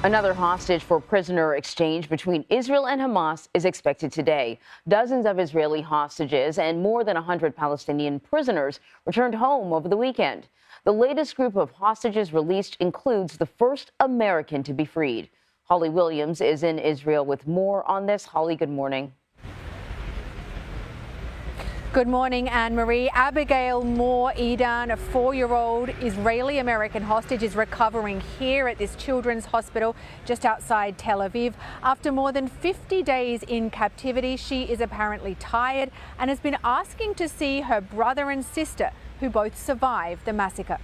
Another hostage for prisoner exchange between Israel and Hamas is expected today. Dozens of Israeli hostages and more than 100 Palestinian prisoners returned home over the weekend. The latest group of hostages released includes the first American to be freed. Holly Williams is in Israel with more on this. Holly, good morning. Good morning, Anne-Marie. Abigail Mor Edan, a 4-year-old Israeli-American hostage, is recovering here at this children's hospital just outside Tel Aviv. After more than 50 days in captivity, she is apparently tired and has been asking to see her brother and sister, who both survived the massacre.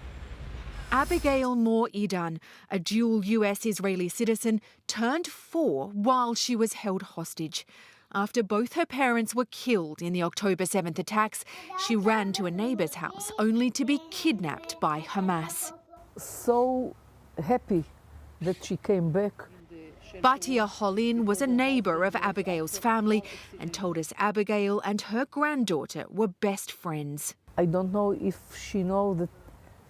Abigail Mor Edan, a dual U.S. Israeli citizen, turned 4 while she was held hostage. After both her parents were killed in the October 7th attacks, she ran to a neighbour's house only to be kidnapped by Hamas. So happy that she came back. Batia Holin was a neighbour of Abigail's family and told us Abigail and her granddaughter were best friends. I don't know if she knows that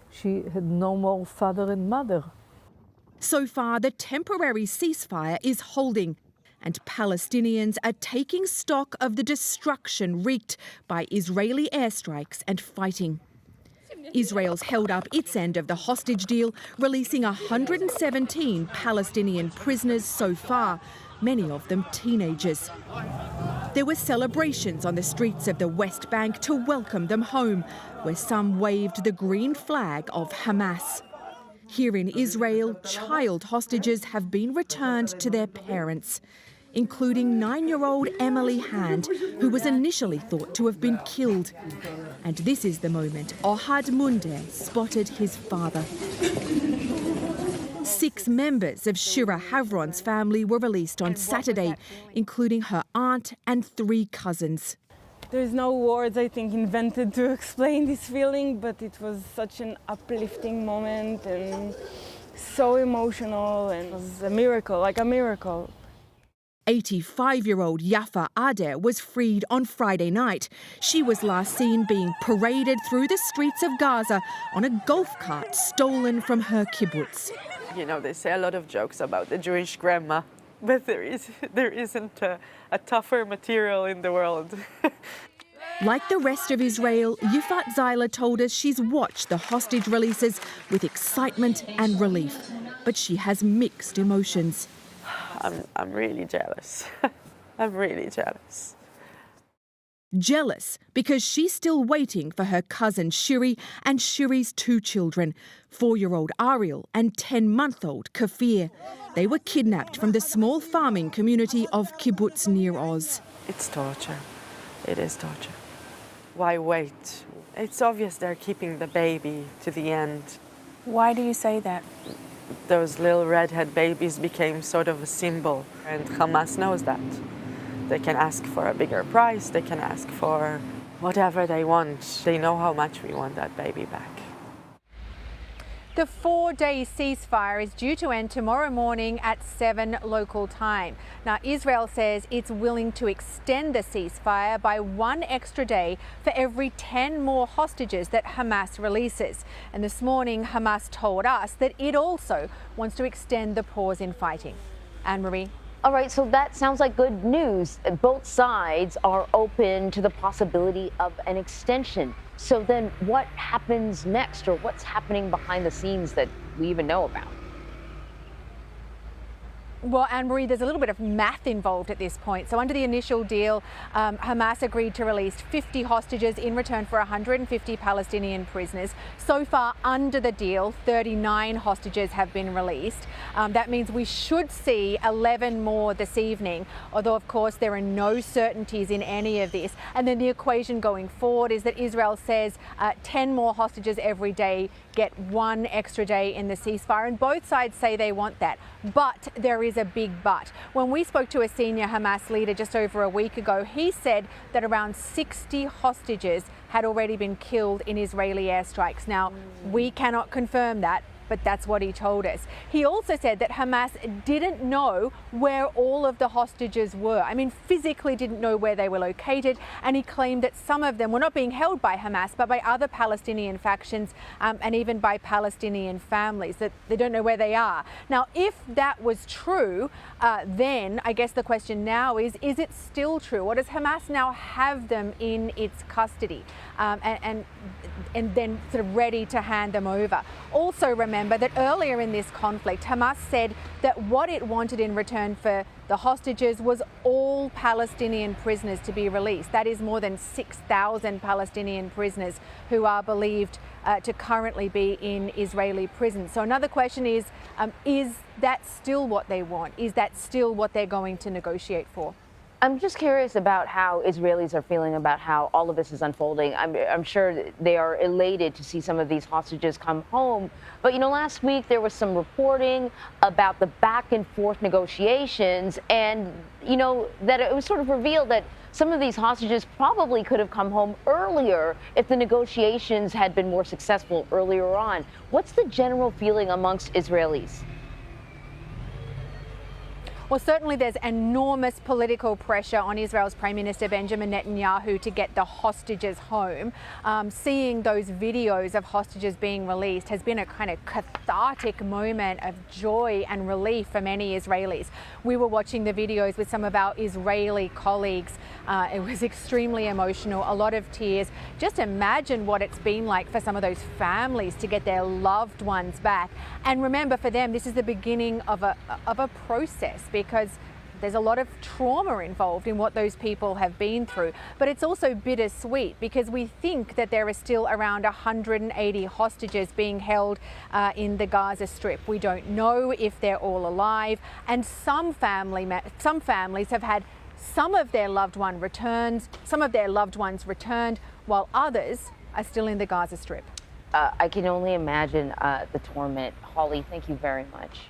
she had no more father and mother. So far, the temporary ceasefire is holding, and Palestinians are taking stock of the destruction wreaked by Israeli airstrikes and fighting. Israel's held up its end of the hostage deal, releasing 117 Palestinian prisoners so far, many of them teenagers. There were celebrations on the streets of the West Bank to welcome them home, where some waved the green flag of Hamas. Here in Israel, child hostages have been returned to their parents, including 9-year-old Emily Hand, who was initially thought to have been killed. And this is the moment Ohad Munder spotted his father. 6 members of Shira Havron's family were released on Saturday, including her aunt and 3 cousins. There's no words, I think, invented to explain this feeling, but it was such an uplifting moment and so emotional, and it was a miracle, like a miracle. 85-year-old Yafa Adair was freed on Friday night. She was last seen being paraded through the streets of Gaza on a golf cart stolen from her kibbutz. You know, they say a lot of jokes about the Jewish grandma, but there isn't a tougher material in the world. Like the rest of Israel, Yifat Zayla told us she's watched the hostage releases with excitement and relief, but she has mixed emotions. I'm really jealous. I'm really jealous. Jealous because she's still waiting for her cousin Shiri and Shiri's 2 children, 4-year-old Ariel and 10-month-old Kafir. They were kidnapped from the small farming community of Kibbutz Nir Oz. It's torture. It is torture. Why wait? It's obvious they're keeping the baby to the end. Why do you say that? Those little redhead babies became sort of a symbol, and Hamas knows that. They can ask for a bigger price, they can ask for whatever they want. They know how much we want that baby back. The 4-day ceasefire is due to end tomorrow morning at 7 local time. Now, Israel says it's willing to extend the ceasefire by 1 extra day for every 10 more hostages that Hamas releases. And this morning, Hamas told us that it also wants to extend the pause in fighting. Anne-Marie? All right, so that sounds like good news. Both sides are open to the possibility of an extension. So then what happens next, or what's happening behind the scenes that we even know about? Well, Anne-Marie, there's a little bit of math involved at this point. So under the initial deal, Hamas agreed to release 50 hostages in return for 150 Palestinian prisoners. So far, under the deal, 39 hostages have been released. That means we should see 11 more this evening, although, of course, there are no certainties in any of this. And then the equation going forward is that Israel says 10 more hostages every day get 1 extra day in the ceasefire, and both sides say they want that. But there is a big but. When we spoke to a senior Hamas leader just over a week ago, he said that around 60 hostages had already been killed in Israeli airstrikes. Now, we cannot confirm that, but that's what he told us. He also said that Hamas didn't know where all of the hostages were. I mean, physically didn't know where they were located, and he claimed that some of them were not being held by Hamas, but by other Palestinian factions and even by Palestinian families, that they don't know where they are. Now, if that was true, then I guess the question now is it still true? Or does Hamas now have them in its custody and then sort of ready to hand them over? Also remember that earlier in this conflict, Hamas said that what it wanted in return for the hostages was all Palestinian prisoners to be released. That is more than 6,000 Palestinian prisoners who are believed to currently be in Israeli prisons. So another question is that still what they want? Is that still what they're going to negotiate for? I'm just curious about how Israelis are feeling about how all of this is unfolding. I'm sure they are elated to see some of these hostages come home. But, you know, last week there was some reporting about the back and forth negotiations and, you know, that it was sort of revealed that some of these hostages probably could have come home earlier if the negotiations had been more successful earlier on. What's the general feeling amongst Israelis? Well, certainly there's enormous political pressure on Israel's Prime Minister Benjamin Netanyahu to get the hostages home. Seeing those videos of hostages being released has been a kind of cathartic moment of joy and relief for many Israelis. We were watching the videos with some of our Israeli colleagues. It was extremely emotional, a lot of tears. Just imagine what it's been like for some of those families to get their loved ones back. And remember, for them, this is the beginning of a process, because there's a lot of trauma involved in what those people have been through. But it's also bittersweet because we think that there are still around 180 hostages being held in the Gaza Strip. We don't know if they're all alive, and some families have had some of their loved ones returned, while others are still in the Gaza Strip. I can only imagine the torment. Holly, thank you very much.